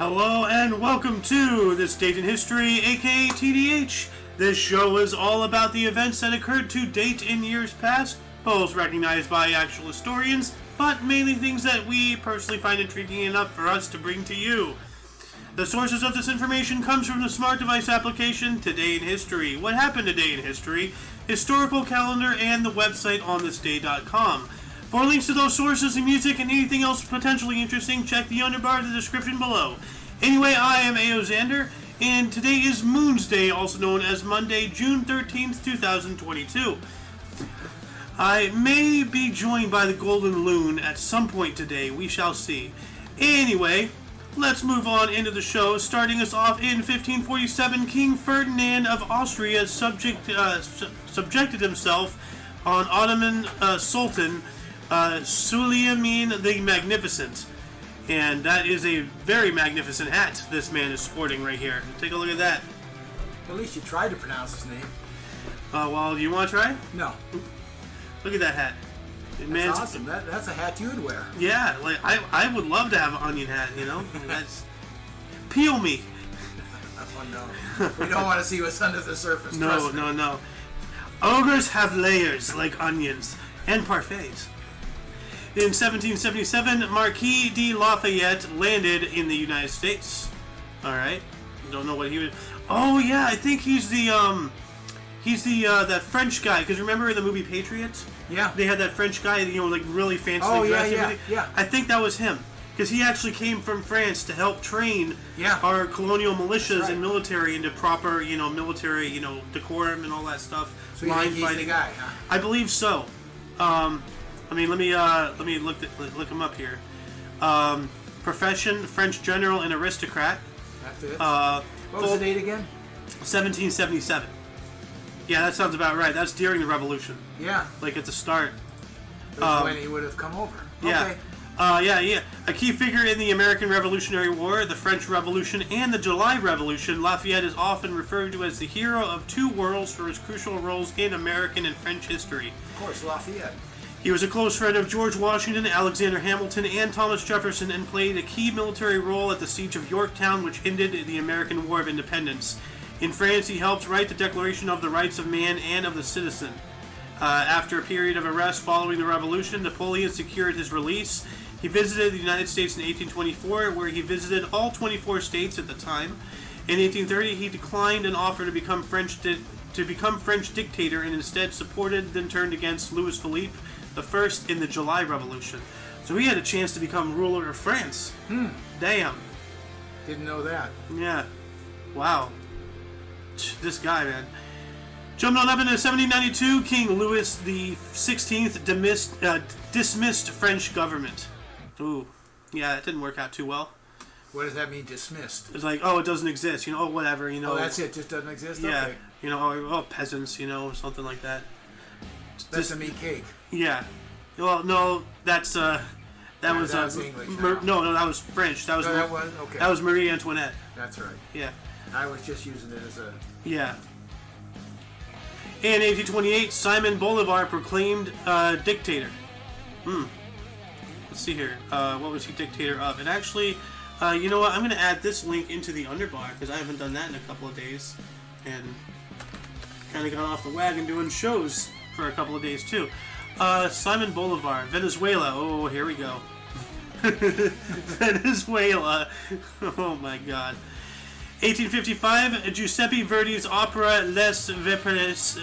Hello and welcome to This Date in History, aka TDH. This show is all about the events that occurred to date in years past, both recognized by actual historians, but mainly things that we personally find intriguing enough for us to bring to you. The sources of this information comes from the smart device application Today in History, What Happened Today in History, Historical Calendar, and the website onthisday.com. For links to those sources and music and anything else potentially interesting, check the underbar in the description below. Anyway, I am A.O. Xander, and today is Moon's Day, also known as Monday, June 13th, 2022. I may be joined by the Golden Loon at some point today, we shall see. Anyway, let's move on into the show. Starting us off in 1547, King Ferdinand of Austria subjected himself on Ottoman Sultan Suleiman the Magnificent. And that is a very magnificent hat this man is sporting right here. Take a look at that. At least you tried to pronounce his name. Well, do you want to try? No. Look at that hat. That's awesome. That's a hat you would wear. Yeah, like I would love to have an onion hat, you know? That's... Peel me. Oh, no. We don't want to see what's under the surface. No. Ogres have layers like onions and parfaits. In 1777, Marquis de Lafayette landed in the United States. Alright. Don't know what he was... Oh, yeah, I think he's that French guy. Because remember in the movie Patriots? Yeah. They had that French guy, like really fancy dressed. Yeah. I think that was him. Because he actually came from France to help train our colonial militias and military into proper, military, decorum and all that stuff. So you think he's the guy, huh? I believe so. Let me look him up here. Profession: French general and aristocrat. That's it. What was the date again? 1777. Yeah, that sounds about right. That's during the Revolution. Yeah. Like at the start. That's when he would have come over. Yeah. Okay. A key figure in the American Revolutionary War, the French Revolution, and the July Revolution, Lafayette is often referred to as the hero of two worlds for his crucial roles in American and French history. Of course, Lafayette. He was a close friend of George Washington, Alexander Hamilton, and Thomas Jefferson, and played a key military role at the Siege of Yorktown, which ended the American War of Independence. In France, he helped write the Declaration of the Rights of Man and of the Citizen. After a period of arrest following the Revolution, Napoleon secured his release. He visited the United States in 1824, where he visited all 24 states at the time. In 1830, he declined an offer to become French dictator, and instead supported, then turned against Louis Philippe I in the July Revolution. So he had a chance to become ruler of France. Damn. Didn't know that. Yeah. Wow. This guy, man. Jumping on up into 1792, King Louis XVI dismissed French government. Ooh. Yeah, it didn't work out too well. What does that mean, dismissed? It's like, it doesn't exist, whatever, Oh, that's it, just doesn't exist? Yeah, okay. Peasants, something like that. That's a meat cake. Yeah. Well, no, that was English. No, that was French. That was okay. That was Marie Antoinette. That's right. Yeah. I was just using it as a... Yeah. In 1828, Simon Bolivar proclaimed dictator. Let's see here. What was he dictator of? And actually, you know what? I'm going to add this link into the underbar because I haven't done that in a couple of days, and kind of got off the wagon doing shows for a couple of days too. Simon Bolivar, Venezuela. Oh, here we go. Venezuela. Oh my God. 1855, Giuseppe Verdi's opera Les Vespers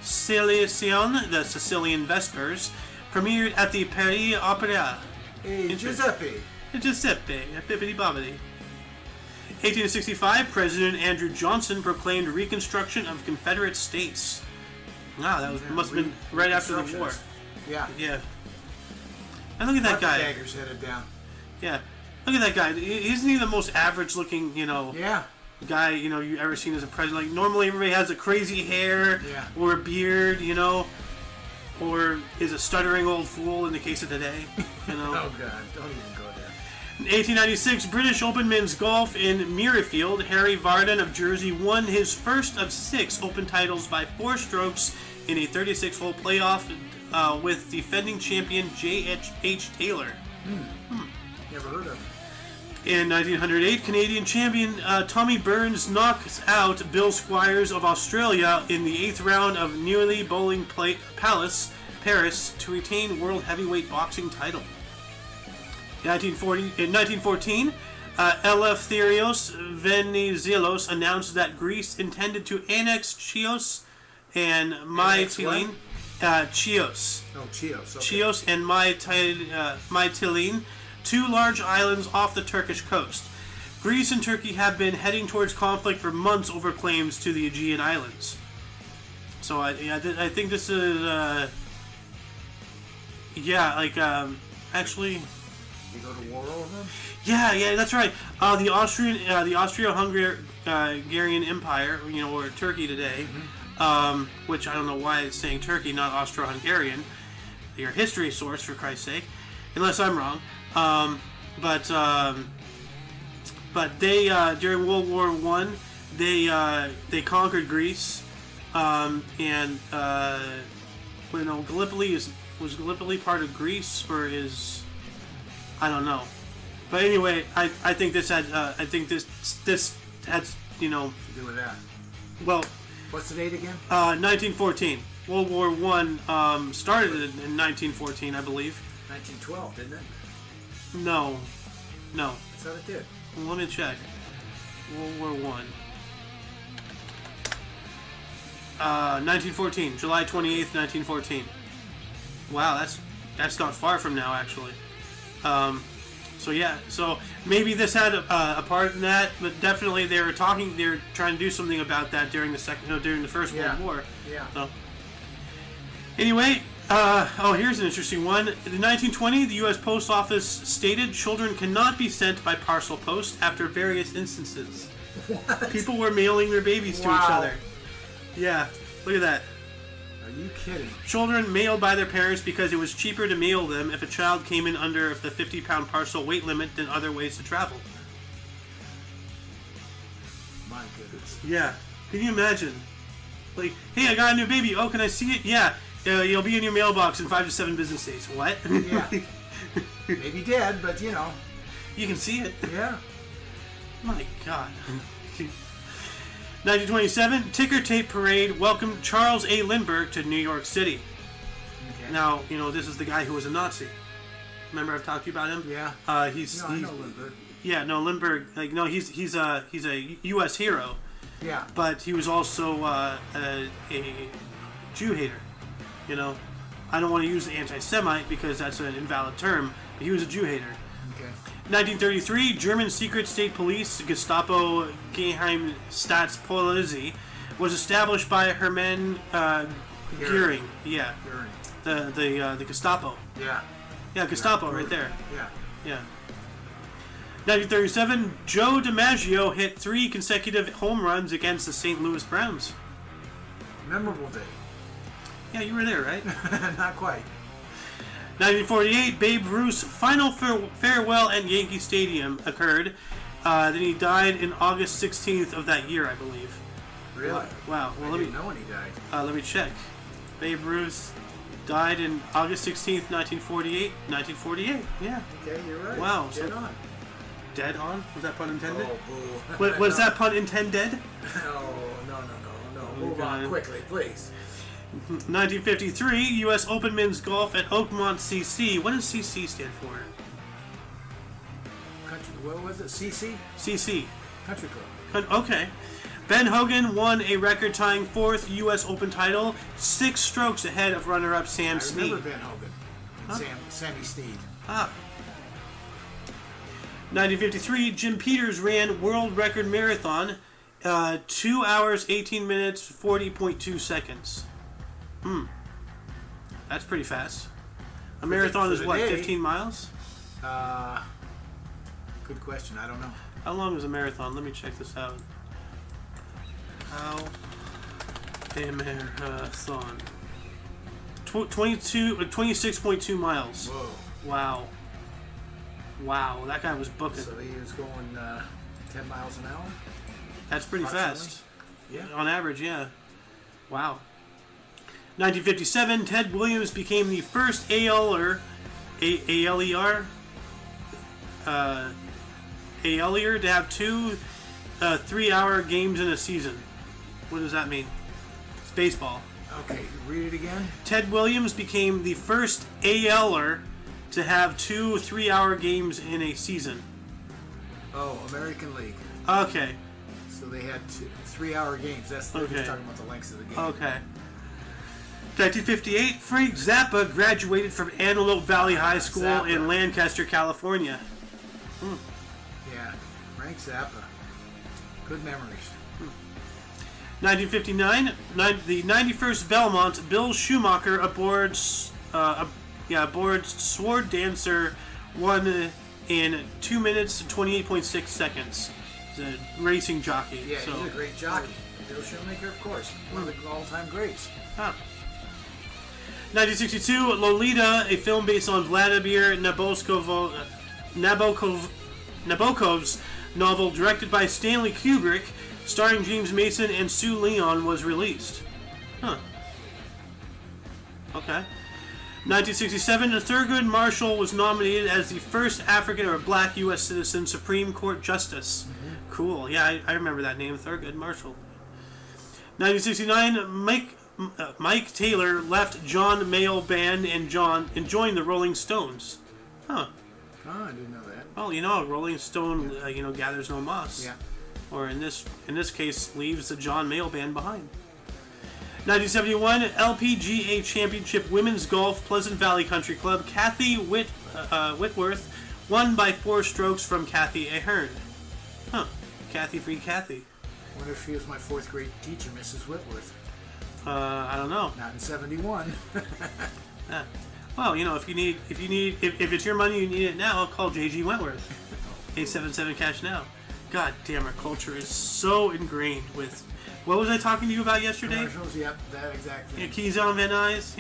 Sicilian, the Sicilian Vespers, premiered at the Paris Opera. Hey, Giuseppe, bippity bobbity. 1865, President Andrew Johnson proclaimed Reconstruction of Confederate States. Wow, must have been right after the war. Yeah. Yeah. And look at that guy. Daggers headed down. Yeah. Look at that guy. Isn't he the most average-looking, guy, you ever seen as a president? Like, normally everybody has a crazy hair or a beard, or is a stuttering old fool in the case of today, Oh, God. Don't even go there. In 1896, British Open men's golf in Muirfield, Harry Vardon of Jersey won his first of 6 Open titles by 4 strokes in a 36-hole playoff with defending champion J.H. Taylor. Never heard of him. In 1908, Canadian champion Tommy Burns knocks out Bill Squires of Australia in the 8th round of Neuilly Bowling Palace, Paris, to retain World Heavyweight Boxing title. In 1914, Eleftherios Venizelos announced that Greece intended to annex Chios and Mytilene. Chios. Oh, Chios. Okay. Chios and Mytilene, 2 large islands off the Turkish coast. Greece and Turkey have been heading towards conflict for months over claims to the Aegean Islands. So I think this is, actually. You go to war over them? Yeah, that's right. The Austro-Hungarian Empire, or Turkey today, which I don't know why it's saying Turkey, not Austro-Hungarian. Your history source, for Christ's sake, unless I'm wrong. But they during World War I, they conquered Greece, and Gallipoli was Gallipoli part of Greece, or is, I don't know. But anyway, I think this had this had To do with that. well, What's the date again? 1914. World War I started in 1914, I believe. 1912, didn't it? No. I thought it did. Well, let me check. World War I. 1914, July 28th, 1914. Wow, that's not far from now, actually. So maybe this had a part in that, but definitely they were trying to do something about that during the First World War. Yeah. So anyway, here's an interesting one. In 1920, the U.S. Post Office stated children cannot be sent by parcel post after various instances. What? People were mailing their babies to each other. Yeah, look at that. Are you kidding? Children mailed by their parents because it was cheaper to mail them if a child came in under the 50-pound parcel weight limit than other ways to travel. My goodness. Yeah. Can you imagine? Like, hey, I got a new baby. Oh, can I see it? Yeah. You'll be in your mailbox in 5 to 7 business days. What? Yeah. Maybe dead, but You can see it. Yeah. My God. 1927, ticker tape parade welcomed Charles A. Lindbergh to New York City. Okay. Now, this is the guy who was a Nazi. Remember I've talked to you about him? Yeah. I know Lindbergh. Yeah, no, Lindbergh. He's a U.S. hero. Yeah. But he was also a Jew hater. I don't want to use the anti-Semite because that's an invalid term. But he was a Jew hater. Okay. 1933, German secret state police, Gestapo Geheim Staatspolizei, was established by Hermann Göring. Yeah. Göring. The Gestapo. Yeah. Yeah, Gestapo right there. Yeah. 1937, Joe DiMaggio hit 3 consecutive home runs against the St. Louis Browns. Memorable day. Yeah, you were there, right? Not quite. 1948, Babe Ruth's final farewell at Yankee Stadium occurred. Then he died in August 16th of that year, I believe. Really? Wow. Well, I didn't know when he died. Let me check. Babe Ruth died in August 16th, 1948. 1948. Yeah. Okay, you're right. Wow. Dead on. Dead on? Was that pun intended? Oh, boo. Was that pun intended? No. Move on quickly, please. 1953, U.S. Open Men's Golf at Oakmont CC. What does CC stand for? What was it? CC? CC. Country Club. Okay. Ben Hogan won a record-tying 4th U.S. Open title, 6 strokes ahead of runner-up Sam Snead. I remember Ben Hogan and Sammy Snead. 1953, Jim Peters ran world record marathon, 2 hours, 18 minutes, 40.2 seconds. That's pretty fast. A marathon is what, 15 miles? Good question. I don't know. How long is a marathon? Let me check this out. How a marathon? 26.2 miles. Whoa. Wow, that guy was booking. So he was going 10 miles an hour? That's pretty fast. Yeah. On average, yeah. Wow. 1957, Ted Williams became the first ALER ALier to have 2 3-hour games in a season. What does that mean? It's baseball. Okay, read it again. Ted Williams became the first ALer to have 2 3-hour games in a season. Oh, American League. Okay. So they had 3-hour games. That's they're just talking about the lengths of the game. Okay. 1958, Frank Zappa graduated from Antelope Valley High School in Lancaster, California. Yeah, Frank Zappa. Good memories. 1959, the 91st Belmont, Bill Schumacher aboard Sword Dancer won in 2 minutes 28.6 seconds. He's a racing jockey. Yeah, he's a great jockey. Bill Schumacher, of course, one of the all-time greats. 1962, Lolita, a film based on Vladimir Nabokov's novel, directed by Stanley Kubrick, starring James Mason and Sue Leon, was released. Okay. 1967, Thurgood Marshall was nominated as the first African or black U.S. citizen Supreme Court Justice. Mm-hmm. Cool. Yeah, I remember that name, Thurgood Marshall. 1969, Mike Taylor left John Mayall Band and joined the Rolling Stones. Oh, I didn't know that. Well, a Rolling Stone, gathers no moss. Yeah. Or in this case, leaves the John Mayall Band behind. 1971, LPGA Championship Women's Golf, Pleasant Valley Country Club. Kathy Whitworth won by 4 strokes from Kathy Ahern. Kathy free Kathy. I wonder if she was my 4th grade teacher, Mrs. Whitworth. I don't know. Not in 71. Yeah. Well, if it's your money, you need it now. I'll call JG Wentworth. 877 cash now. God damn, our culture is so ingrained with. What was I talking to you about yesterday? Commercials, yep, that exact thing. Keys on Van Nuys,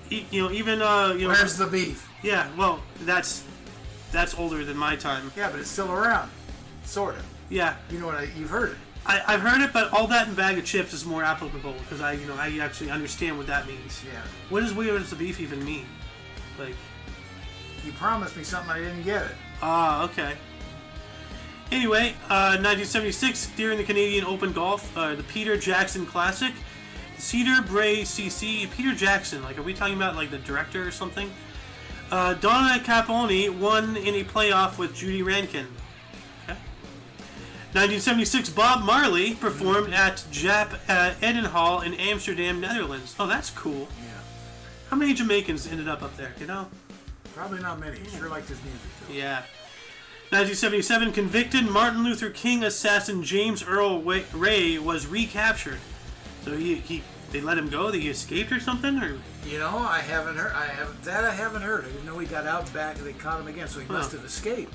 even. Where's the beef? Yeah, well, that's older than my time. Yeah, but it's still around, sort of. Yeah. You know what? You've heard it. I've heard it, but all that in bag of chips is more applicable because I actually understand what that means. Yeah. What does "where's the beef" even mean? Like. You promised me something, I didn't get it. Okay. Anyway, 1976, during the Canadian Open Golf, the Peter Jackson Classic, Cedar Bray CC, Peter Jackson, are we talking about, the director or something? Donna Caponi won in a playoff with Judy Rankin. Okay. 1976, Bob Marley performed at Jap Edenhall in Amsterdam, Netherlands. Oh, that's cool. Yeah. How many Jamaicans ended up there, do you know? Probably not many. Sure liked his music, though. Yeah. 1977, convicted Martin Luther King assassin James Earl Ray was recaptured. So they let him go? He escaped or something? Or I haven't heard. I haven't heard. I didn't know he got out back and they caught him again. So he must have escaped.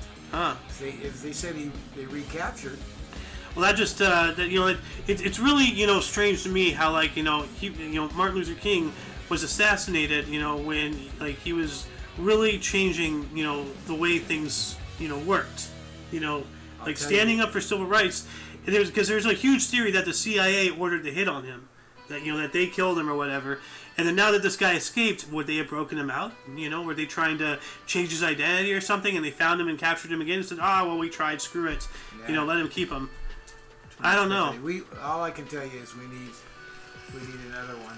If they said they recaptured. Well, that just it's really strange to me how Martin Luther King was assassinated. When he was really changing the way things worked, standing up for civil rights. And there's a huge theory that the CIA ordered the hit on him, that they killed him or whatever. And then now that this guy escaped, would they have broken him out? Were they trying to change his identity or something? And they found him and captured him again and said, we tried, screw it, let him keep him. I don't know. All I can tell you is we need another one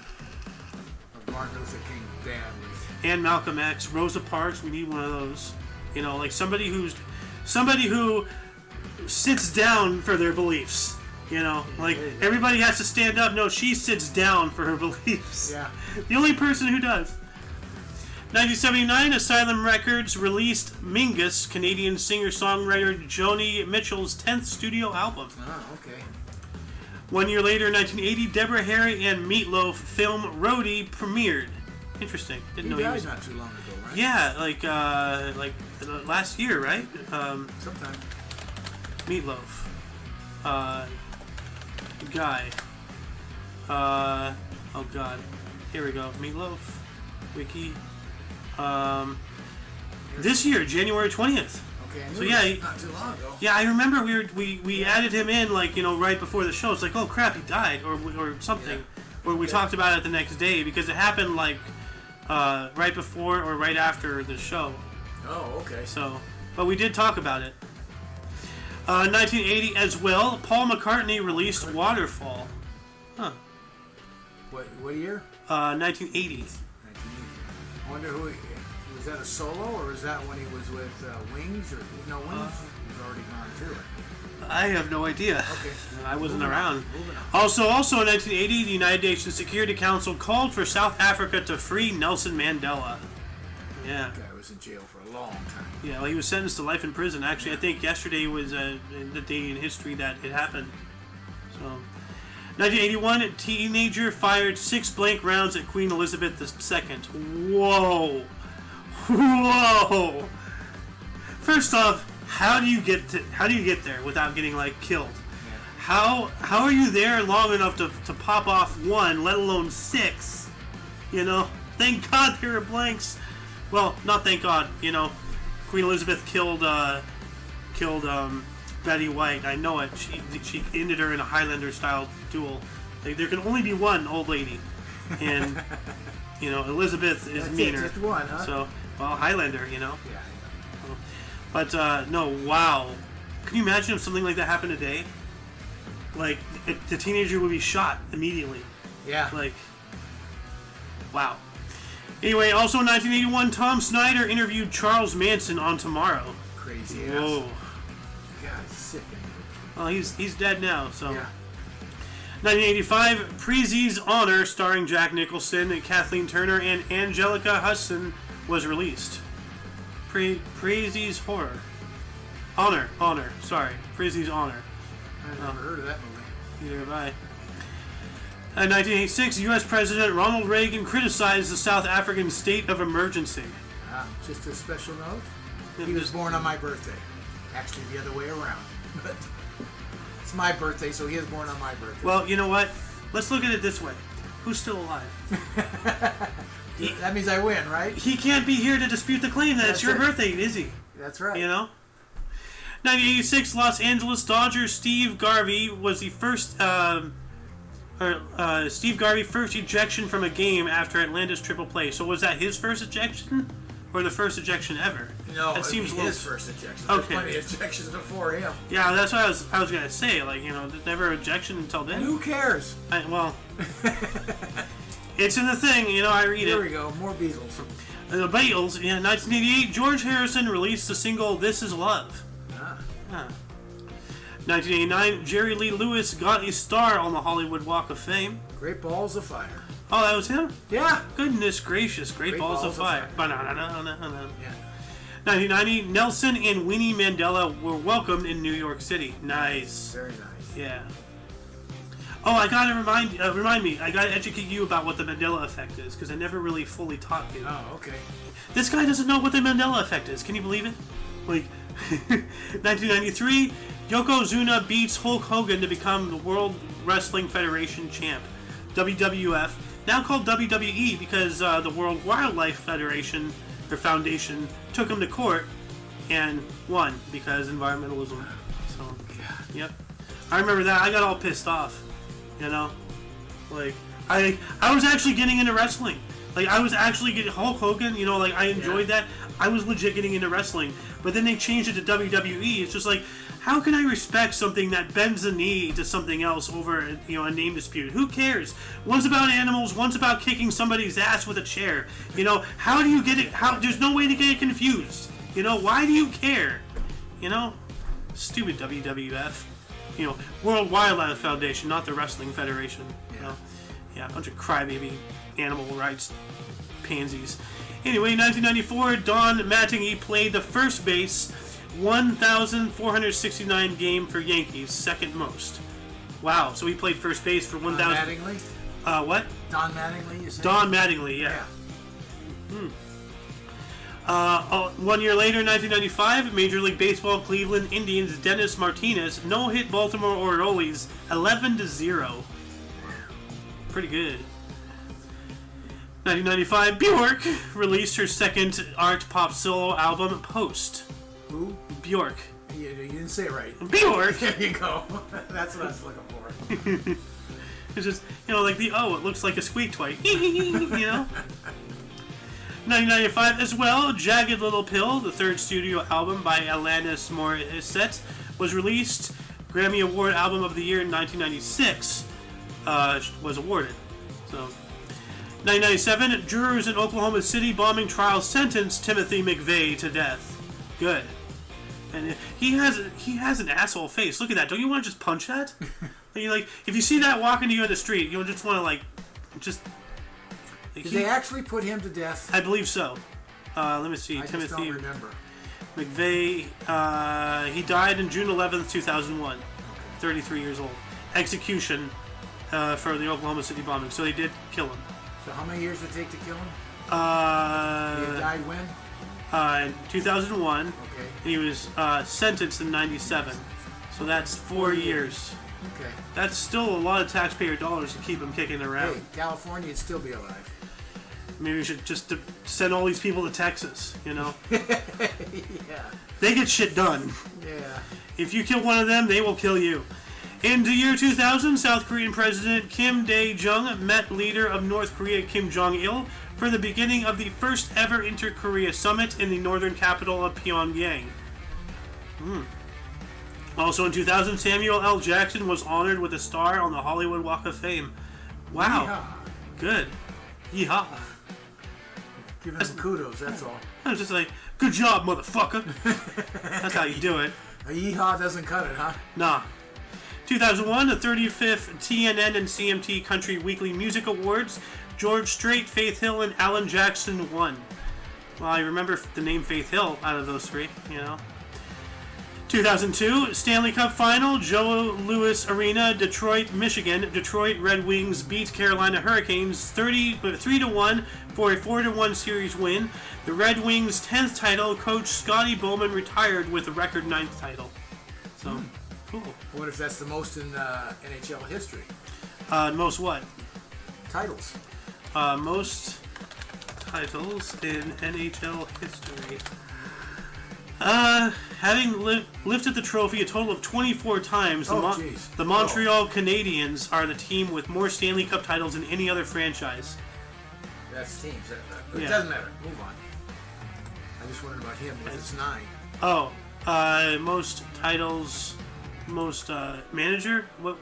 of Martin Luther King badly. And Malcolm X, Rosa Parks, we need one of those. Somebody who sits down for their beliefs. Everybody has to stand up. No, she sits down for her beliefs. Yeah. The only person who does. 1979, Asylum Records released Mingus, Canadian singer-songwriter Joni Mitchell's 10th studio album. Oh, okay. 1 year later, 1980, Deborah Harry and Meatloaf film Roadie premiered. Interesting. Didn't know he was not too long ago, right? Yeah, last year, right? Sometime. Meatloaf. Guy. Oh God. Here we go. Meatloaf. Wiki. This year, January 20th. Okay. So yeah, not too long ago. Yeah, I remember we added him in right before the show. It's oh crap, he died or something. Yeah. Or we talked about it the next day because it happened right before or right after the show. Oh, okay. So but we did talk about it. 1980 as well, Paul McCartney released Waterfall. Huh. What year? 1980. I wonder who was that, a solo, or was that when he was with Wings, or no Wings? He was already gone too. I have no idea. Okay. I wasn't around. Also in 1980, the United Nations Security Council called for South Africa to free Nelson Mandela. Yeah. That guy was in jail for a long time. Yeah, well, he was sentenced to life in prison. Actually, I think yesterday was the day in history that it happened. So, 1981, a teenager fired 6 blank rounds at Queen Elizabeth II. Whoa. Whoa. First off, how do you get there without getting killed? Yeah. How are you there long enough to pop off 1, let alone 6? Thank God there are blanks. Well, not thank God. Queen Elizabeth killed Betty White. I know it. She ended her in a Highlander style duel. There can only be one old lady, and Elizabeth is meaner. Just one, huh? So, well, Highlander. Yeah. But no, wow. Can you imagine if something like that happened today? The teenager would be shot immediately. Yeah. Wow. Anyway, also in 1981, Tom Snyder interviewed Charles Manson on Tomorrow. Crazy ass. Whoa. God, sick. Well, he's dead now, so. Yeah. 1985, Prezi's Honor, starring Jack Nicholson, Kathleen Turner, and Angelica Huston, was released. Prezi's Horror. Honor. Sorry. Prezi's Honor. I've never heard of that movie. Neither have I. In 1986, U.S. President Ronald Reagan criticized the South African state of emergency. Just a special note. He was born on my birthday. Actually, the other way around. But it's my birthday, so he was born on my birthday. Well, you know what? Let's look at it this way. Who's still alive? That means I win, right? He can't be here to dispute the claim that it's your birthday, is he? That's right. 1986, Los Angeles Dodgers Steve Garvey was the first... Steve Garvey first ejection from a game after Atlanta's triple play. So was that his first ejection, or the first ejection ever? No, that seems his first ejection. Okay. There's plenty of ejections before him. Yeah, that's what I was gonna say. Never ejection until then. And who cares? It's in the thing. I read Here it. we go. More Beatles. The Beatles. In 1988, George Harrison released the single "This Is Love." 1989, Jerry Lee Lewis got a star on the Hollywood Walk of Fame. Great Balls of Fire. Oh, that was him? Yeah. Goodness gracious, Great Balls of Fire. Yeah. 1990, Nelson and Winnie Mandela were welcomed in New York City. Nice. Very nice. Yeah. Oh, I gotta remind me. I gotta educate you about what the Mandela effect is, because I never really fully taught you. Oh, okay. This guy doesn't know what the Mandela effect is. Can you believe it? 1993, Yokozuna beats Hulk Hogan to become the World Wrestling Federation champ. WWF, now called WWE because the World Wildlife Federation, or Foundation, took him to court and won because environmentalism. So, yep. I remember that. I got all pissed off. I was actually getting into wrestling. I was actually getting Hulk Hogan, I enjoyed that. I was legit getting into wrestling. But then they changed it to WWE. It's just how can I respect something that bends the knee to something else over, a name dispute? Who cares? One's about animals, one's about kicking somebody's ass with a chair. How do you get it? There's no way to get it confused. Why do you care? Stupid WWF. World Wildlife Foundation, not the Wrestling Federation. Yeah, a bunch of crybaby animal rights pansies. Anyway, 1994, Don Mattingly played the first base 1,469 game for Yankees, second most. Wow, so he played first base for 1,000. Don Mattingly? What? Don Mattingly, you said? Don Mattingly, yeah. 1 year later, 1995, Major League Baseball Cleveland Indians' Dennis Martinez no-hit Baltimore Orioles 11-0. Pretty good. 1995, Bjork released her second art pop solo album, Post. Who? Bjork. You didn't say it right. Bjork! There you go. That's what I was looking for. It's just, it looks like a squeak toy. 1995 as well, Jagged Little Pill, the third studio album by Alanis Morissette, was released. Grammy Award Album of the Year in 1996 was awarded. So, 1997, jurors in Oklahoma City bombing trial sentenced Timothy McVeigh to death. Good. And he has an asshole face. Look at that. Don't you want to just punch that? Like, if you see that walking to you in the street, you'll just want to just. Did they actually put him to death? I believe so. Let me see. I Timothy just don't remember. McVeigh. He died on June 11th, 2001. 33 years old. Execution for the Oklahoma City bombing. So they did kill him. So how many years did it take to kill him? He died when? In 2001. Okay. And he was sentenced in 97. So that's 4 years. Okay. That's still a lot of taxpayer dollars to keep him kicking around. Hey, California'd still be alive. Maybe we should just send all these people to Texas, you know? Yeah. They get shit done. Yeah. If you kill one of them, they will kill you. In the year 2000, South Korean President Kim Dae-jung met leader of North Korea Kim Jong-il for the beginning of the first ever Inter-Korea Summit in the northern capital of Pyongyang. Also in 2000, Samuel L. Jackson was honored with a star on the Hollywood Walk of Fame. Wow. Yeehaw. Good. Yeehaw. Give him kudos, that's all. I was just like, good job, motherfucker. That's how you do it. A yeehaw doesn't cut it, huh? Nah. 2001, the 35th TNN and CMT Country Weekly Music Awards. George Strait, Faith Hill, and Alan Jackson won. Well, I remember the name Faith Hill out of those three, you know. 2002, Stanley Cup Final, Joe Louis Arena, Detroit, Michigan. Detroit Red Wings beat Carolina Hurricanes 3-1 for a 4-1 series win. The Red Wings' 10th title, coach Scotty Bowman retired with a record 9th title. So, cool. What if that's the most in NHL history? Most what? Titles. Most titles in NHL history. Having lifted the trophy a total of 24 times, the Montreal Canadiens are the team with more Stanley Cup titles than any other franchise. That's teams. It doesn't matter. Move on. I just wondered about him. It's 9. Most titles, most manager. What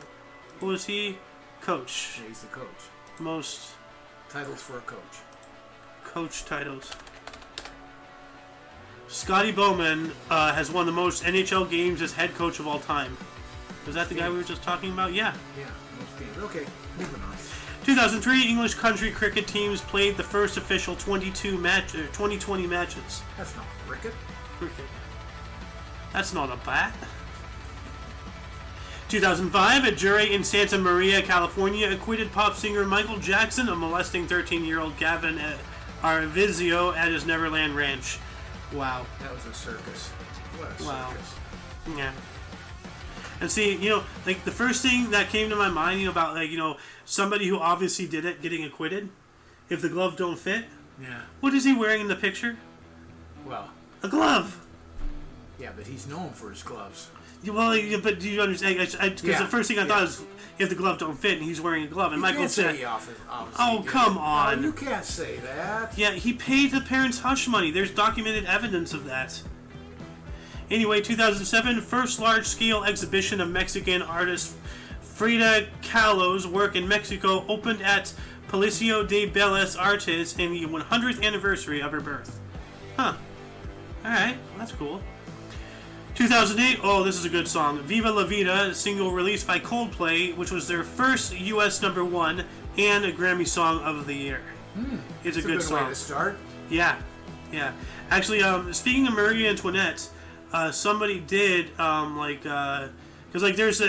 was he? Coach. Yeah, he's the coach. Most titles for a coach. Coach titles. Scotty Bowman has won the most NHL games as head coach of all time. Was that the guy we were just talking about? Yeah. Yeah, most games. Okay, moving on. 2003, English country cricket teams played the first official 2020 matches. That's not cricket. Cricket. That's not a bat. 2005, a jury in Santa Maria, California, acquitted pop singer Michael Jackson of molesting 13-year-old Gavin Arvizio at his Neverland Ranch. Wow. That was a circus. What a circus. Yeah. And see, you know, like the first thing that came to my mind, you know, about like, you know, somebody who obviously did it getting acquitted, if the glove don't fit. Yeah. What is he wearing in the picture? Well. A glove. Yeah, but he's known for his gloves. Well, but do you understand? Because the first thing I thought is if the glove don't fit and he's wearing a glove, and Michael said, "Oh, come on! No, you can't say that." Yeah, he paid the parents' hush money. There's documented evidence of that. Anyway, 2007, first large-scale exhibition of Mexican artist Frida Kahlo's work in Mexico opened at Palacio de Bellas Artes in the 100th anniversary of her birth. Huh. All right, well, that's cool. 2008, oh, this is a good song. Viva La Vida, single released by Coldplay, which was their first U.S. #1 and a Grammy Song of the Year. It's a good song. Way to start. Yeah, yeah. Actually, speaking of Marie Antoinette, somebody did because there's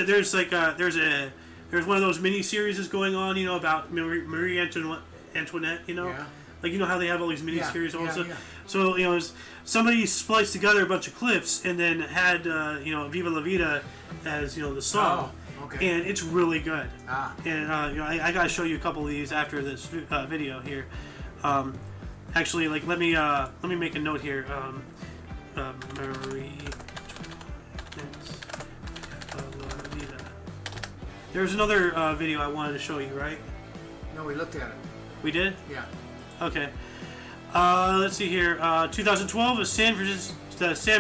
one of those mini series going on, you know, about Marie Antoinette, you know. Yeah. Like, you know how they have all these mini-series also? Yeah. So, you know, somebody spliced together a bunch of clips and then had, Viva La Vida as, you know, the song. Oh, okay. And it's really good. And, I got to show you a couple of these after this video here. Actually, like, let me make a note here. Marie La Vida. There's another video I wanted to show you, right? No, we looked at it. We did? Yeah. Okay. Let's see here. 2012, the San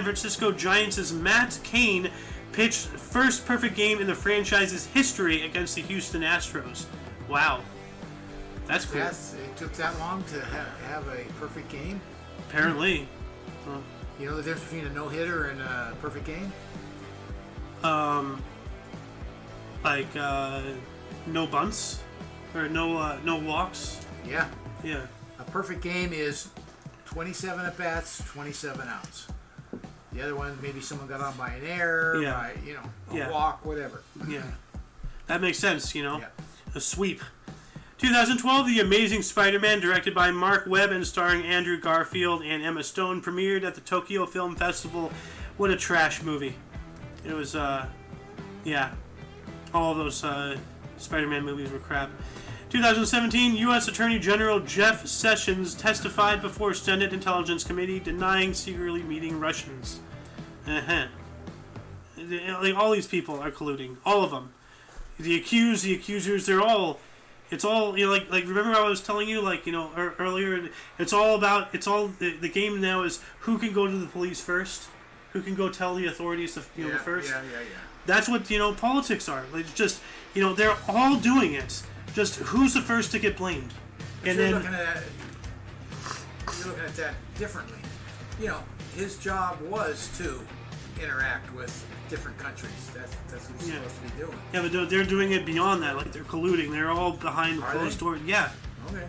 Francisco Giants' Matt Cain pitched first perfect game in the franchise's history against the Houston Astros. Wow. That's cool. It took that long to have a perfect game? Apparently. You know the difference between a no-hitter and a perfect game? Like, no bunts? Or no walks? Yeah. Yeah. A perfect game is 27 at-bats, 27 outs. The other one, maybe someone got on by an error, by, a walk, whatever. Yeah. That makes sense, Yeah. A sweep. 2012, The Amazing Spider-Man, directed by Mark Webb and starring Andrew Garfield and Emma Stone, premiered at the Tokyo Film Festival. What a trash movie. It was, all of those Spider-Man movies were crap. 2017, U.S. Attorney General Jeff Sessions testified before Senate Intelligence Committee denying secretly meeting Russians. Like, all these people are colluding. All of them. The accused, the accusers, it's all, like remember I was telling you, earlier, the game now is who can go to the police first? Who can go tell the authorities first? Yeah. That's what, politics are. Like, just, they're all doing it. Just who's the first to get blamed? But you're looking at that differently. His job was to interact with different countries. That's what he's supposed to be doing. Yeah, but they're doing it beyond that. Like, they're colluding. They're all behind closed doors. Yeah. Okay.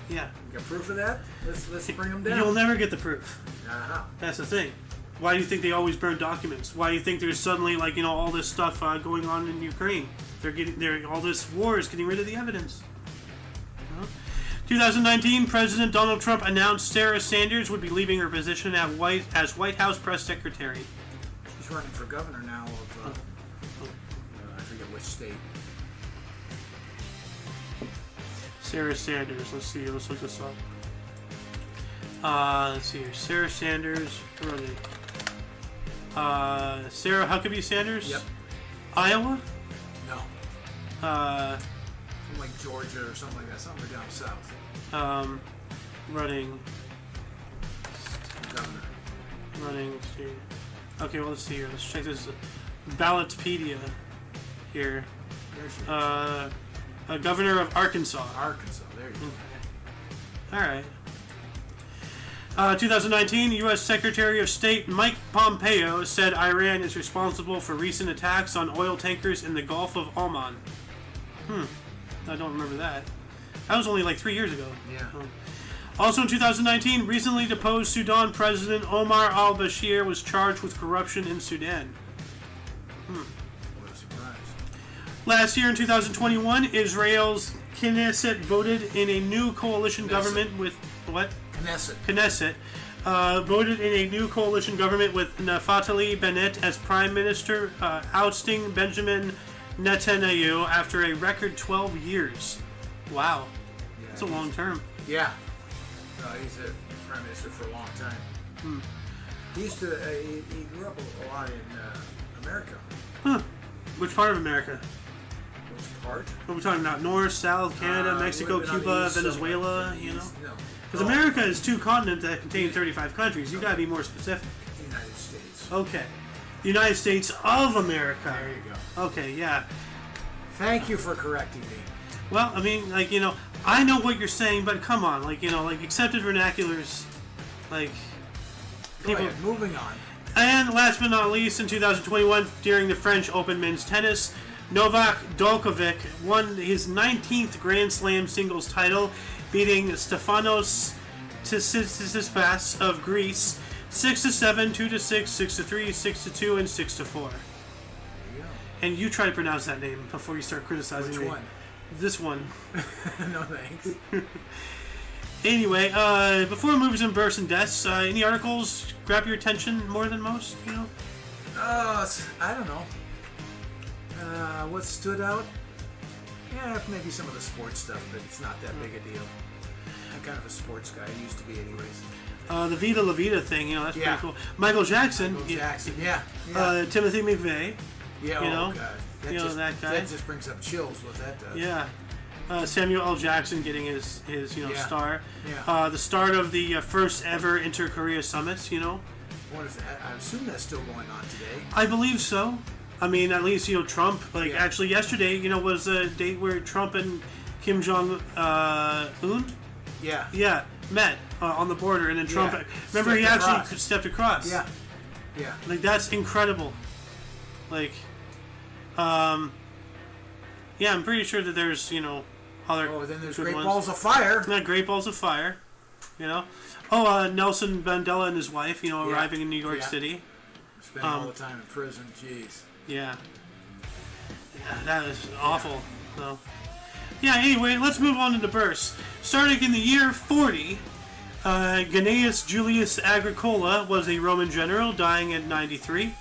Yeah. You got proof of that? Let's bring them down. You'll never get the proof. Uh-huh. That's the thing. Why do you think they always burn documents? Why do you think there's suddenly all this stuff going on in Ukraine? All this war is getting rid of the evidence. 2019, President Donald Trump announced Sarah Sanders would be leaving her position as White House press secretary. She's running for governor now of I forget which state. Sarah Sanders. Let's see. Let's look this up. Let's see here. Sarah Sanders. Where are they? Sarah Huckabee Sanders? Yep. Iowa? No. From like Georgia or something like that. Somewhere down south. Running. Governor. Let's see. Okay, well, let's see here. Let's check this. Ballotpedia here. There she is. Governor of Arkansas. Arkansas. There you go. All right. 2019, U.S. Secretary of State Mike Pompeo said Iran is responsible for recent attacks on oil tankers in the Gulf of Oman. I don't remember that. That was only like 3 years ago. Yeah. Also in 2019, recently deposed Sudan President Omar al-Bashir was charged with corruption in Sudan. What a surprise. Last year in 2021, Israel's Knesset voted in a new coalition government with... What? Knesset voted in a new coalition government with Naftali Bennett as prime minister, ousting Benjamin Netanyahu after a record 12 years. Wow. Yeah, that's a long term. Yeah. He's a prime minister for a long time. He used to, he grew up a lot in America. Huh. Which part of America? Which part? What are we talking about? North, South, Canada, Mexico, Cuba, Venezuela, No. Because America is two continents that contain 35 countries. You got to be more specific. The United States. Okay. The United States of America. There you go. Okay, yeah. Thank you for correcting me. Well, I mean, I know what you're saying, but come on, accepted vernaculars, Go ahead, moving on. And last but not least, in 2021, during the French Open men's tennis, Novak Djokovic won his 19th Grand Slam singles title, beating Stefanos Tsitsipas of Greece 6-7, 2-6, 6-3, 6-2, and 6-4. There you go. And you try to pronounce that name before you start criticizing me. Which one? This one. No thanks. Anyway, before movies and births and deaths, any articles grab your attention more than most? I don't know. What stood out? Yeah, maybe some of the sports stuff, but it's not that big a deal. I'm kind of a sports guy. I used to be, anyways. The Vida La Vida thing, that's pretty cool. Michael Jackson. Yeah. Timothy McVeigh. Yeah. Oh God. That guy. That just brings up chills. What that does. Yeah. Samuel L. Jackson getting his star. Yeah. The start of the first ever Inter-Korea summit, What is that? I assume that's still going on today. I believe so. I mean, at least, Trump, Yeah. actually yesterday, was a date where Trump and Kim Jong-un? Yeah. Met on the border, and then Trump, remember, he actually stepped across. Yeah. That's incredible. I'm pretty sure that there's, other. Oh, then there's good Great ones. Balls of Fire. Yeah, Great Balls of Fire. Nelson Mandela and his wife, arriving in New York City. Spending all the time in prison. Jeez. Yeah, that is awful. So, anyway, let's move on to the verse. Starting in the year 40, Gnaeus Julius Agricola was a Roman general, dying at 93.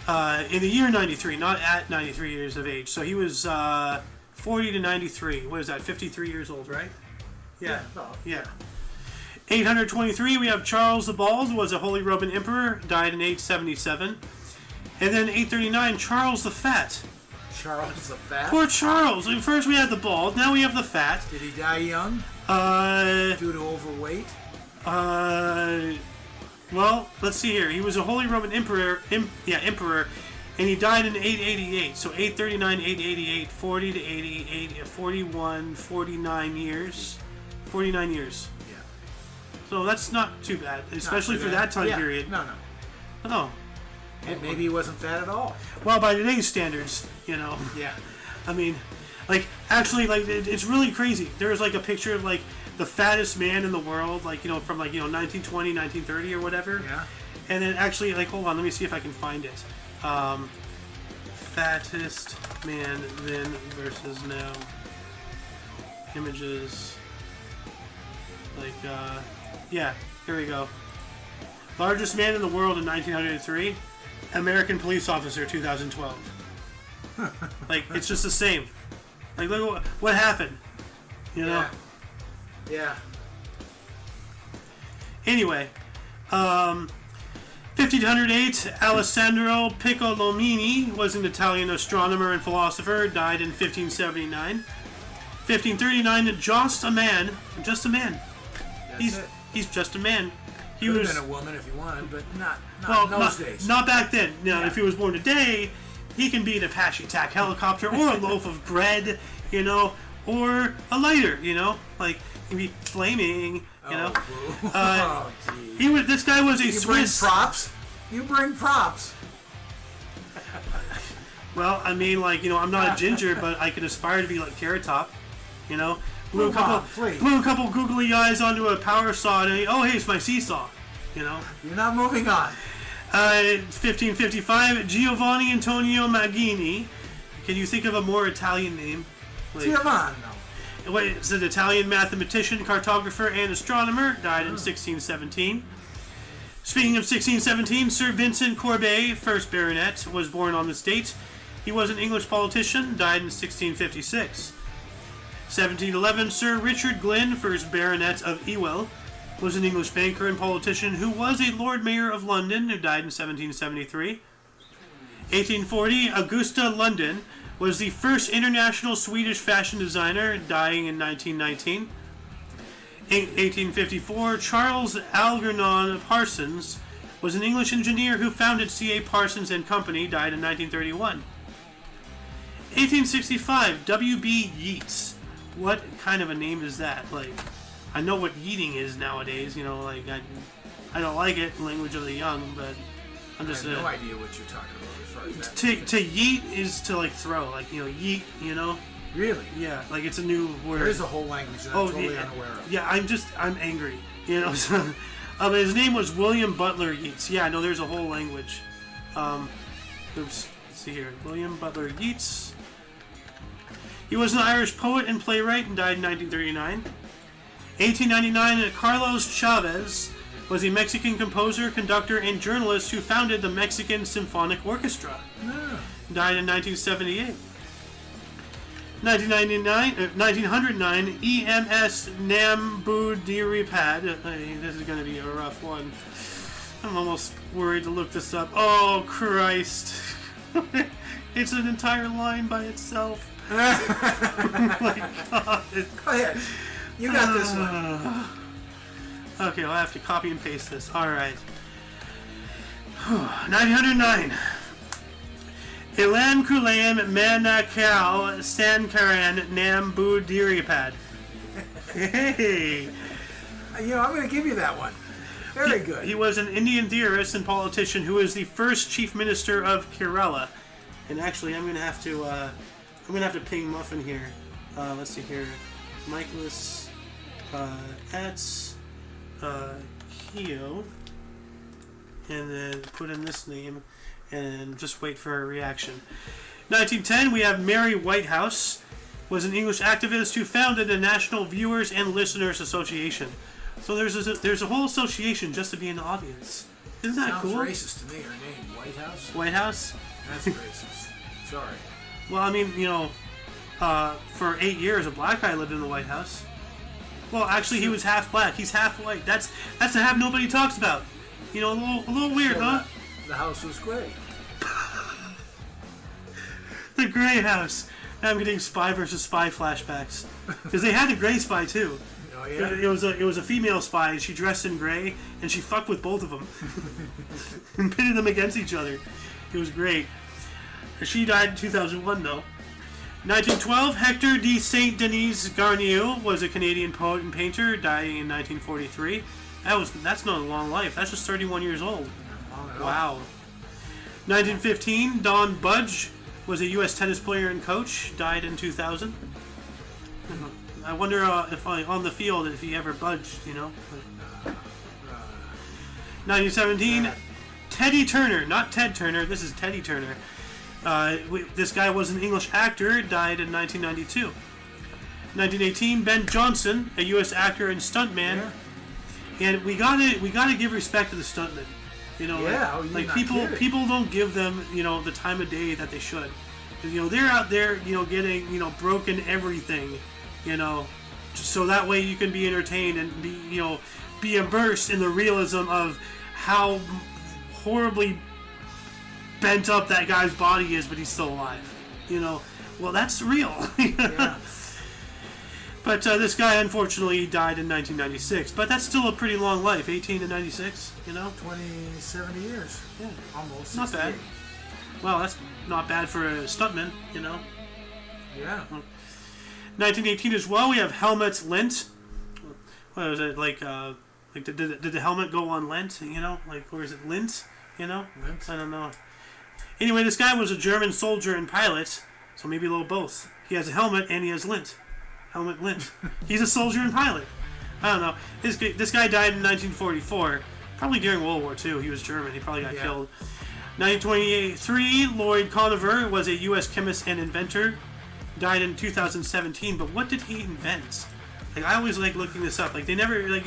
In the year 93, not at 93 years of age. So he was 40 to 93. What is that, 53 years old, right? Yeah. 823, we have Charles the Bald, was a Holy Roman Emperor, died in 877. And then 839, Charles the Fat. Charles the Fat? Poor Charles. First we had the bald, now we have the fat. Did he die young? Due to overweight? Well, let's see here. He was a Holy Roman Emperor, Emperor, and he died in 888. So 839, 888, 40 to 88, 41, 49 years. 49 years. Yeah. So that's not too bad, especially for that time period. No. Oh. And maybe he wasn't fat at all. Well, by today's standards, Yeah. I mean, actually, it's really crazy. There's, a picture of, the fattest man in the world, from, 1920, 1930 or whatever. Yeah. And then actually, hold on, let me see if I can find it. Fattest man then versus now. Images. Here we go. Largest man in the world in 1903. American police officer, 2012. It's just the same. Look what happened. Yeah. Anyway, 1508, Alessandro Piccolomini was an Italian astronomer and philosopher, died in 1579. 1539, just a man. He's just a man. He Could was have been a woman if he wanted, but not well, in those days. Not back then. Now, if he was born today, he can be an Apache attack helicopter or a loaf of bread, or a lighter, he can be flaming, Geez. This guy was a Swiss. You bring props. Well, I mean, I'm not a ginger, but I could aspire to be like Carrot Top, Blew a couple googly eyes onto a power saw, and hey, it's my seesaw, You're not moving on. 1555, Giovanni Antonio Magini. Can you think of a more Italian name? Giovanni. It's an Italian mathematician, cartographer, and astronomer. Died in 1617. Speaking of 1617, Sir Vincent Courbet, 1st Baronet, was born on this date. He was an English politician. Died in 1656. 1711, Sir Richard Glynn, 1st Baronet of Ewell, was an English banker and politician who was a Lord Mayor of London, who died in 1773. 1840, Augusta London was the first international Swedish fashion designer, dying in 1919. 1854, Charles Algernon Parsons was an English engineer who founded C.A. Parsons and Company, died in 1931. 1865, W.B. Yeats. What kind of a name is that? I know what yeeting is nowadays, I don't like it, language of the young, but I'm just... I have no idea what you're talking about as far as that. To yeet is to, throw, yeet, Really? Yeah, it's a new word. There is a whole language that I'm totally unaware of. Yeah, I'm angry, so, his name was William Butler Yeats. Yeah, no, there's a whole language. Oops, let's see here. William Butler Yeats. He was an Irish poet and playwright and died in 1939. 1899, Carlos Chavez was a Mexican composer, conductor, and journalist who founded the Mexican Symphonic Orchestra. Died in 1978. 1909, EMS Namboodiripad. This is going to be a rough one. I'm almost worried to look this up. Oh, Christ. It's an entire line by itself. Oh my God. Go ahead. You got this one. Okay, I'll have to copy and paste this. Alright. 909. Ilan Kulan Manakal Sankaran Nambu Diripad. Hey! I'm going to give you that one. Very good. He was an Indian theorist and politician who was the first chief minister of Kerala. And actually, I'm gonna have to ping Muffin here. Let's see here, Michaelis Ats Keo, and then put in this name, and just wait for a reaction. 1910, we have Mary Whitehouse, was an English activist who founded the National Viewers and Listeners Association. So there's a whole association just to be in the audience. Isn't that cool? Sounds racist to me. Her name, Whitehouse. Whitehouse? That's racist. Sorry. Well, I mean, for 8 years, a black guy lived in the White House. Well, actually, he was half black. He's half white. That's the half nobody talks about. A little weird, huh? The house was gray. The Gray House. I'm getting Spy versus Spy flashbacks because they had a gray spy too. Oh yeah. It was a female spy. She dressed in gray and she fucked with both of them and pitted them against each other. It was great. She died in 2001 though. 1912, Hector de Saint Denis Garnier was a Canadian poet and painter, dying in 1943. That's not a long life. That's just 31 years old. Wow. 1915, Don Budge was a U.S. tennis player and coach, died in 2000. I wonder if on the field if he ever budged, 1917, Teddy Turner, not Ted Turner. This is Teddy Turner. This guy was an English actor, died in 1992. 1918, Ben Johnson, a U.S. actor and stuntman. Yeah. And we gotta give respect to the stuntmen. People don't give them, the time of day that they should. They're out there, getting, broken everything, just so that way you can be entertained and be immersed in the realism of how horribly bent up that guy's body is, but he's still alive. Well, that's real. Yeah. But this guy, unfortunately, died in 1996. But that's still a pretty long life, 18 to 96, 70 years. Yeah. Almost. Not bad. Well, that's not bad for a stuntman, Yeah. 1918 as well, we have Helmut Lent. What was it, did the helmet go on Lent, or is it Lint, Lint? I don't know. Anyway, this guy was a German soldier and pilot, so maybe a little both. He has a helmet and he has lint. Helmet lint. He's a soldier and pilot. I don't know. This guy died in 1944, probably during World War II. He was German. He probably got killed. 1923, Lloyd Conover was a U.S. chemist and inventor. Died in 2017. But what did he invent? I always like looking this up. They never they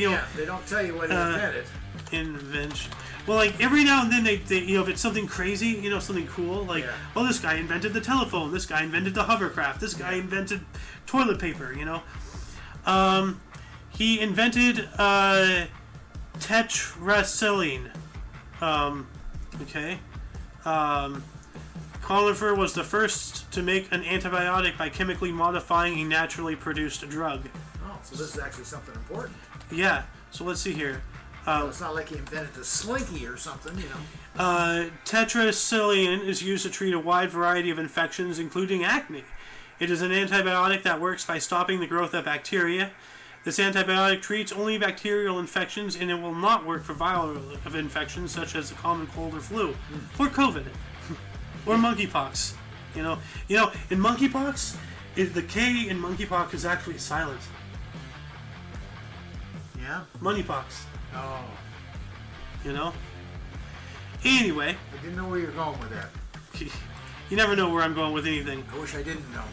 don't tell you what he invented. Invention. Well, every now and then they if it's something crazy, something cool, this guy invented the telephone, this guy invented the hovercraft, this guy invented toilet paper, he invented tetracycline. Conover was the first to make an antibiotic by chemically modifying a naturally produced drug. Oh, so this is actually something important. Yeah, so let's see here. It's not like he invented the slinky or something, Tetracycline is used to treat a wide variety of infections, including acne. It is an antibiotic that works by stopping the growth of bacteria. This antibiotic treats only bacterial infections, and it will not work for viral infections such as the common cold or flu, or COVID, or monkeypox. In monkeypox, the K in monkeypox is actually silent. Yeah. Monkeypox. Oh. Anyway. I didn't know where you're going with that. You never know where I'm going with anything. I wish I didn't know.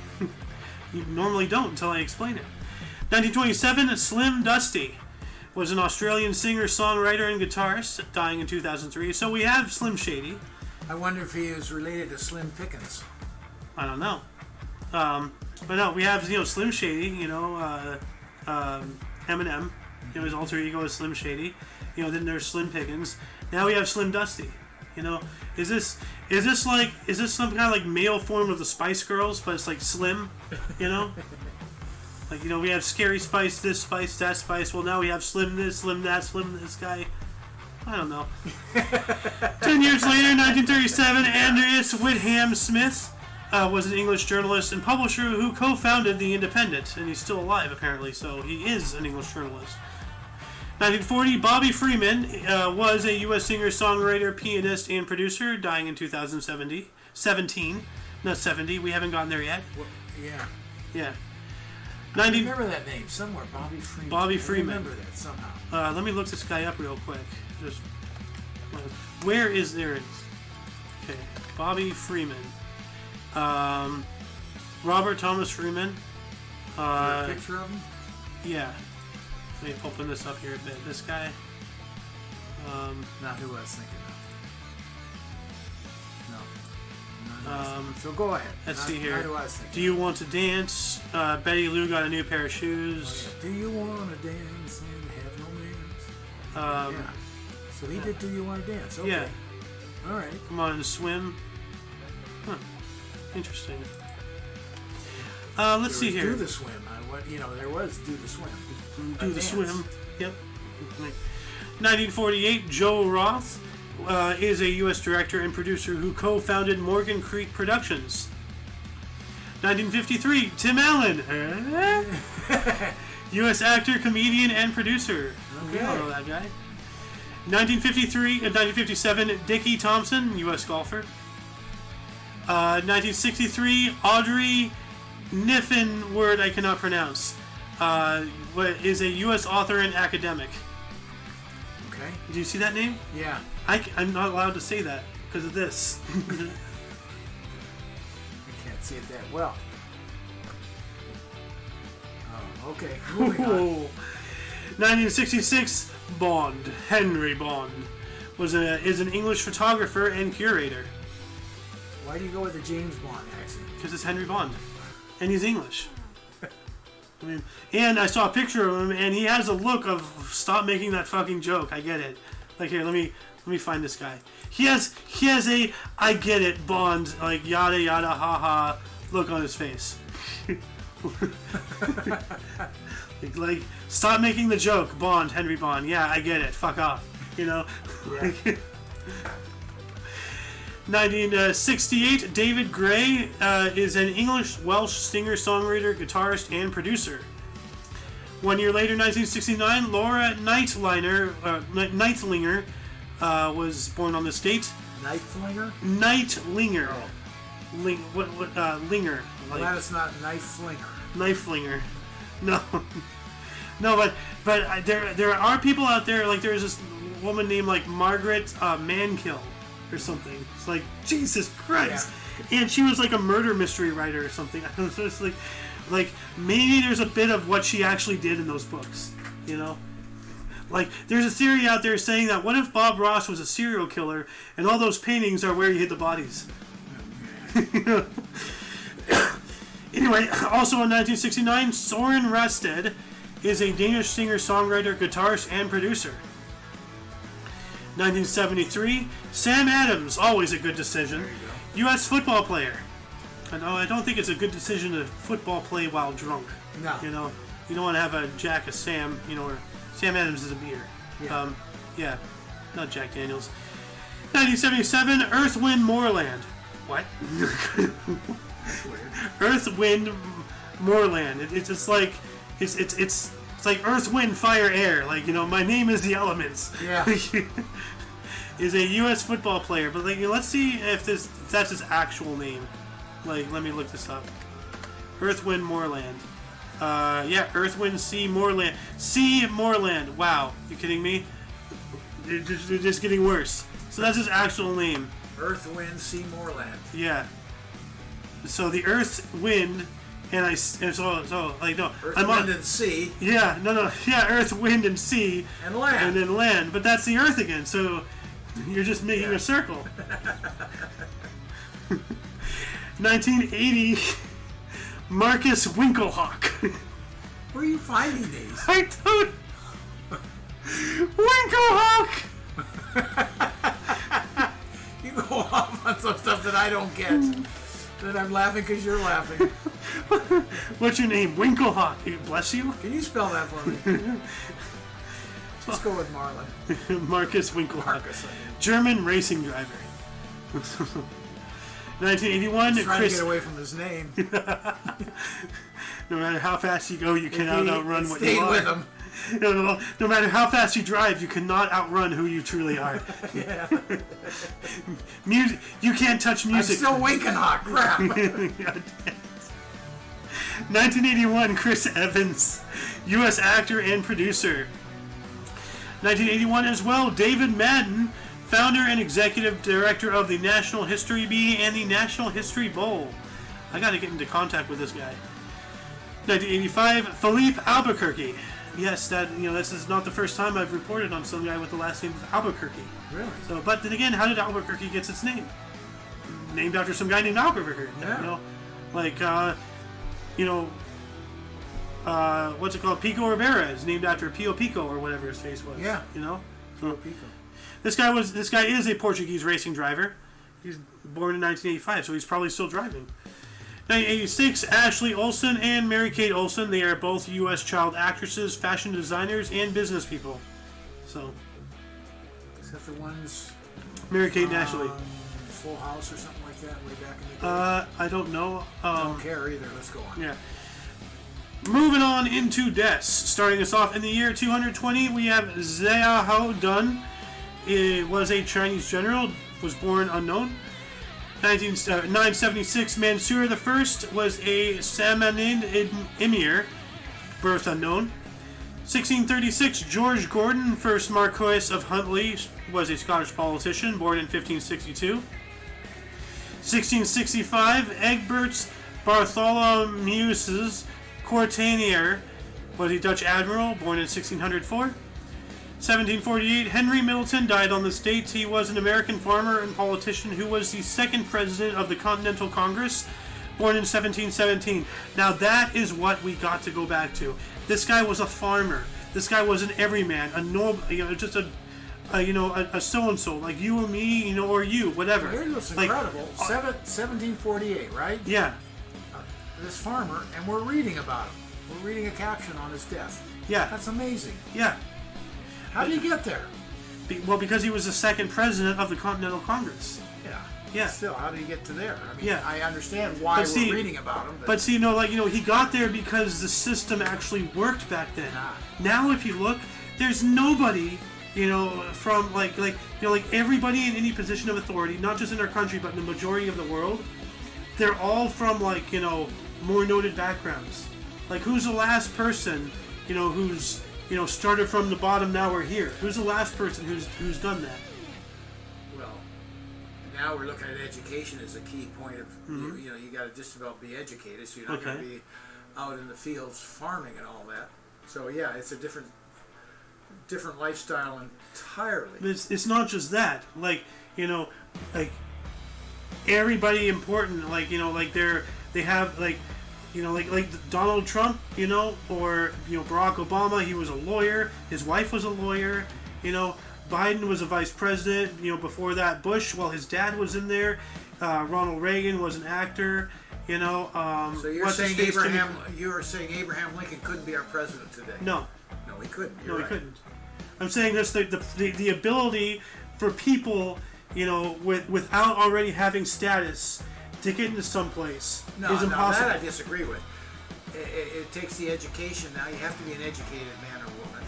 You normally don't until I explain it. 1927, Slim Dusty was an Australian singer, songwriter, and guitarist, dying in 2003. So we have Slim Shady. I wonder if he is related to Slim Pickens. I don't know. But no, we have Slim Shady. Eminem. His alter ego is Slim Shady. Then there's Slim Pickens. Now we have Slim Dusty. You know, is this some kind of like male form of the Spice Girls, but it's like slim? You know, like, you know, we have Scary Spice, this Spice, that Spice. Well, now we have Slim this, Slim that, Slim this guy. I don't know. 10 years later, 1937, Andreas Whittam Smith was an English journalist and publisher who co-founded The Independent, and he's still alive apparently, so he is an English journalist. 1940, Bobby Freeman was a U.S. singer, songwriter, pianist, and producer, dying in 2017. Not 70. We haven't gotten there yet. Well, yeah. Yeah. I remember that name somewhere. Bobby Freeman. Bobby Freeman. I remember that somehow. Let me look this guy up real quick. Just where is there? Okay, Bobby Freeman. Robert Thomas Freeman. Is there a picture of him? Yeah. Let me open this up here a bit. This guy. Not who I was thinking of. No. So go ahead. Let's see here. Not who I was thinking. Do You Want to Dance? Betty Lou Got a New Pair of Shoes. Oh, yeah. Do you want to dance and have no mans? Yeah. So he did Do You Want to Dance? Okay. Yeah. All right. Come On, Swim. Huh. Interesting. Let's see here. Do the Swim. There was Do the Swim. Do the Swim. Yep. 1948, Joe Roth is a U.S. director and producer who co-founded Morgan Creek Productions. 1953, Tim Allen. U.S. actor, comedian, and producer. Okay. We all know that guy. 1957, Dickie Thompson, U.S. golfer. 1963, Audrey Niffen, word I cannot pronounce, is a U.S. author and academic. Okay. Do you see that name? Yeah. I'm not allowed to say that because of this. I can't see it that well. Oh, okay. Moving on. 1966, Bond, Henry Bond, is an English photographer and curator. Why do you go with the James Bond accent? Because it's Henry Bond, and he's English. I mean, and I saw a picture of him, and he has a look of stop making that fucking joke. I get it. Like, here, let me find this guy. He has a I get it Bond, like yada yada ha ha look on his face. like stop making the joke, Bond, Henry Bond. Yeah, I get it. Fuck off. You know. Yeah. 1968, David Gray is an English-Welsh singer, songwriter, guitarist, and producer. 1 year later, 1969, Laura Neitlinger was born on this date. Nightflinger? Neitlinger. Oh. Linger. Well, that is not knife flinger. Knife flinger. No. No, but there are people out there, like there's this woman named like Margaret Mankill or something. It's like, Jesus Christ. Yeah. And she was like a murder mystery writer or something. So it's like maybe there's a bit of what she actually did in those books, you know? Like, there's a theory out there saying that what if Bob Ross was a serial killer and all those paintings are where he hid the bodies? Anyway, also in 1969, Soren Rasted is a Danish singer, songwriter, guitarist, and producer. 1973, Sam Adams, always a good decision. U.S. football player. I don't think it's a good decision to football play while drunk. No. You know, you don't want to have a Jack of Sam, you know, or Sam Adams is a beer. Yeah. Yeah, not Jack Daniels. 1977, Earth, Wind, Moorland. What? Earth, Wind, Moorland. It's just like it's like Earth, Wind, Fire, Air. Like, you know, my name is the elements. Yeah. Is a U.S. football player, but like, let's see if that's his actual name. Like, let me look this up. Earth, Wind, Moorland. Yeah, Earth, Wind, Sea, Moorland. Sea, Moorland. Wow, you kidding me? They're just getting worse. So that's his actual name. Earth, Wind, Sea, Moorland. Yeah. So the Earth, Wind, and so like no. Earth, Wind, and Sea. Yeah, no. Yeah, Earth, Wind, and Sea. And land. And then land, but that's the Earth again. So you're just making a circle. 1980, Marcus Winklehawk. Where are you finding these? I don't. Winklehawk. off on some stuff that I don't get. Then I'm laughing because you're laughing. What's your name? Winklehawk. Bless you. Can you spell that for me? Let's go with Marlon. Marcus Winklehawk. Marcus. German racing driver. 1981. He's trying Chris. to get away from his name. No matter how fast you go, you cannot outrun what you Stayed are. with him. No matter how fast you drive, you cannot outrun who you truly are. Yeah. Music, you can't touch music. I'm still Winklehawk. Crap. 1981, Chris Evans, U.S. actor and producer. 1981 as well, David Madden, founder and executive director of the National History Bee and the National History Bowl. I got to get into contact with this guy. 1985, Philippe Albuquerque. Yes, this is not the first time I've reported on some guy with the last name of Albuquerque. Really? So, but then again, how did Albuquerque get its name? Named after some guy named Albuquerque. Yeah. What's it called? Pico Rivera is named after Pio Pico or whatever his face was. Yeah. So, This guy is a Portuguese racing driver. He's born in 1985, so he's probably still driving. 1986, Ashley Olsen and Mary-Kate Olsen. They are both U.S. child actresses, fashion designers, and business people. So, is that the ones? Mary-Kate and Ashley. Full House or something like that, way back in the day. I don't know. Don't care either. Let's go on. Yeah. Moving on into deaths. Starting us off in the year 220, we have Xiahou Dun. It was a Chinese general. Was born unknown. 976, Mansur I was a Samanid emir, birth unknown. 1636, George Gordon, 1st Marquess of Huntly, was a Scottish politician, born in 1562. 1665, Egbert Bartholomeus Courtanier was a Dutch admiral, born in 1604. 1748, Henry Middleton died on this date. He was an American farmer and politician who was the second president of the Continental Congress, born in 1717. Now that is what we got to go back to. This guy was a farmer. This guy was an everyman, a noble, just a so-and-so, like you or me, or you, whatever. Here's what's incredible. 1748, right? Yeah. This farmer, and we're reading about him. We're reading a caption on his death. Yeah. That's amazing. Yeah. How did he get there? Well, because he was the second president of the Continental Congress. Yeah. Yeah. Still, how did he get to there? I mean, yeah. I understand why we're reading about him. But see, he got there because the system actually worked back then. Now, if you look, there's nobody, from everybody in any position of authority, not just in our country, but in the majority of the world, they're all from more noted backgrounds. Like, who's the last person, who's started from the bottom, now we're here? Who's the last person who's done that? Well, now we're looking at education as a key point of, you got to just about be educated, so you're not going to be out in the fields farming and all that. So yeah, it's a different lifestyle entirely. It's not just that. Everybody important, they have Donald Trump, or Barack Obama. He was a lawyer. His wife was a lawyer. Biden was a vice president. Before that, Bush. Well, his dad was in there. Ronald Reagan was an actor. So you're saying Abraham Lincoln couldn't be our president today? No, he couldn't. He couldn't. I'm saying this: the ability for people, without already having status, to get into someplace is impossible. No, that I disagree with. It takes the education. Now you have to be an educated man or woman.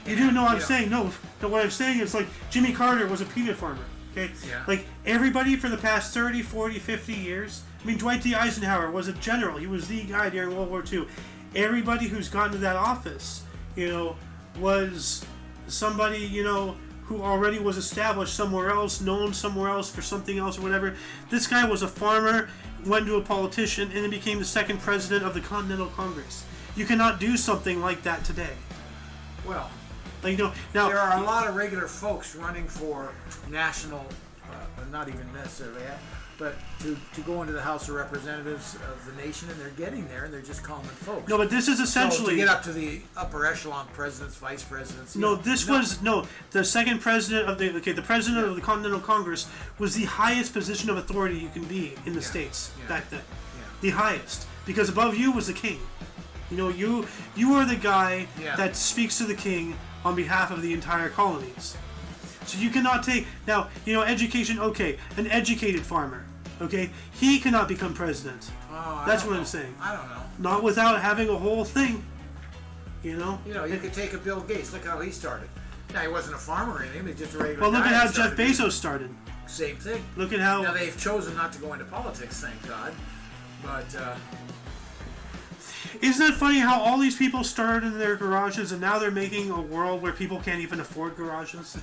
You do know what I'm saying? No, what I'm saying is Jimmy Carter was a peanut farmer. Okay? Yeah. Everybody for the past 30, 40, 50 years. I mean, Dwight D. Eisenhower was a general. He was the guy during World War II. Everybody who's gotten to that office, was somebody, who already was established somewhere else, known somewhere else for something else or whatever. This guy was a farmer, went to a politician, and then became the second president of the Continental Congress. You cannot do something like that today. Well, now there are a lot of regular folks running for national not even necessarily but to go into the House of Representatives of the nation, and they're getting there, and they're just common folks. No, but this is essentially... So to get up to the upper echelon presidents, vice presidents... the second president of the president of the Continental Congress was the highest position of authority you can be in the States back then. Yeah. The highest. Because above you was the king. You know, you are the guy that speaks to the king on behalf of the entire colonies. So you cannot take... Now, you know, education, okay, an educated farmer, okay, he cannot become president. That's what I'm saying. I don't know. Not without having a whole thing, you know? You know, you could take a Bill Gates. Look how he started. Now, he wasn't a farmer or anything, he was just a regular Well, look guy at how Jeff Bezos started. Same thing. Look at how... Now, they've chosen not to go into politics, thank God. But, Isn't it funny how all these people started in their garages and now they're making a world where people can't even afford garages?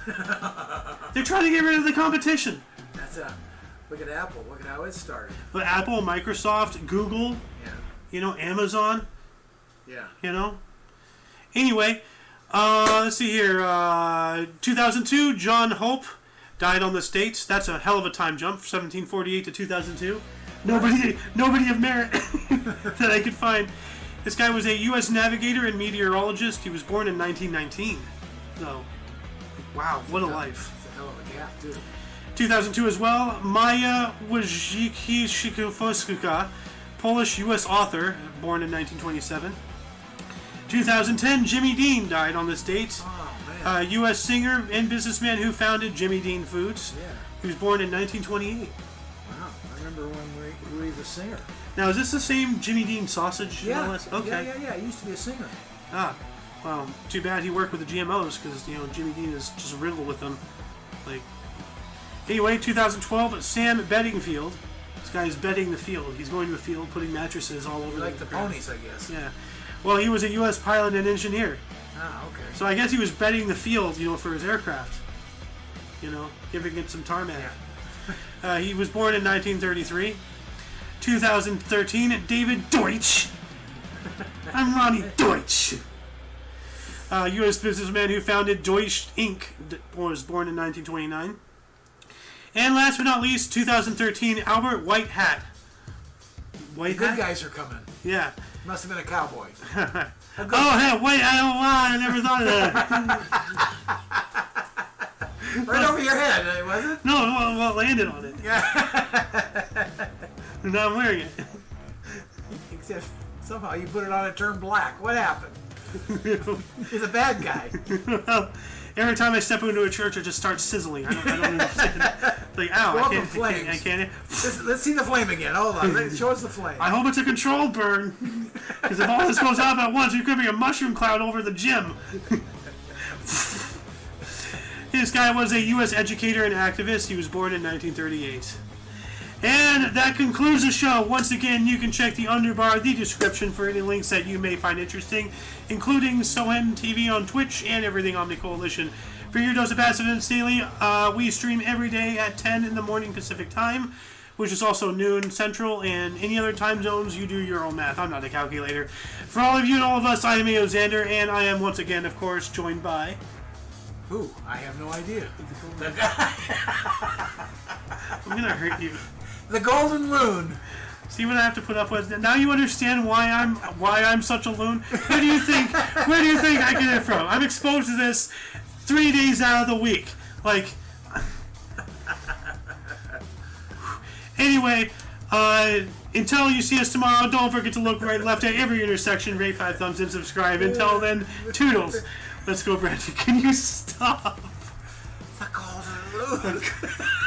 They're trying to get rid of the competition. That's look at Apple. Look at how it started. But Apple, Microsoft, Google, you know, Amazon. Yeah. You know? Anyway, let's see here. 2002, John Hope died on the States. That's a hell of a time jump, 1748 to 2002. Nobody of merit that I could find. This guy was a U.S. navigator and meteorologist. He was born in 1919. So, wow, what a life. It's a hell of a gap, too. 2002 as well. Maya Wojciechowska, Polish U.S. author, born in 1927. 2010, Jimmy Dean died on this date. Oh, man. U.S. singer and businessman who founded Jimmy Dean Foods. Yeah. He was born in 1928. Wow, I remember when he was a singer. Now, is this the same Jimmy Dean sausage? Yeah. Okay. Yeah. He used to be a singer. Well, too bad he worked with the GMOs because, you know, Jimmy Dean is just riddled with them. Like, anyway, 2012, Sam Bedingfield. This guy is bedding the field. He's going to the field, putting mattresses all over. Like the ponies, I guess. Yeah. Well, he was a U.S. pilot and engineer. Okay. So I guess he was bedding the field, you know, for his aircraft. You know, giving it some tarmac. Yeah. He was born in 1933. 2013, David Deutsch. I'm Ronnie Deutsch. U.S. businessman who founded Deutsch Inc. was born in 1929. And last but not least, 2013, Albert White Hat. White Hat? Good guys are coming. Yeah. Must have been a cowboy. Hey, wait, I never thought of that. Right over your head, was it? No, well, it landed on it. Yeah. And now I'm wearing it. Except somehow you put it on and turned black. What happened? He's a bad guy. Well, every time I step into a church, it just starts sizzling. I don't understand. Like, ow, I can't. Let's see the flame again. Hold on. Show us the flame. I hope it's a controlled burn. Because if all this goes off at once, it could be a mushroom cloud over the gym. This guy was a U.S. educator and activist. He was born in 1938. And that concludes the show. Once again, you can check the underbar, the description for any links that you may find interesting, including Sohen TV on Twitch and everything Omni Coalition. For your dose of passive events daily, we stream every day at 10 in the morning Pacific time, which is also noon Central, and any other time zones, you do your own math. I'm not a calculator. For all of you and all of us, I am Xander, and I am once again, of course, joined by... Who? I have no idea. I'm going to hurt you. The Golden Loon. See what I have to put up with? Now you understand why I'm such a loon? Where do you think I get it from? I'm exposed to this 3 days out of the week. Like, anyway, until you see us tomorrow, don't forget to look right and left at every intersection, rate 5 thumbs and subscribe. Until then, toodles. Let's go, Brandon. Can you stop? The Golden Loon.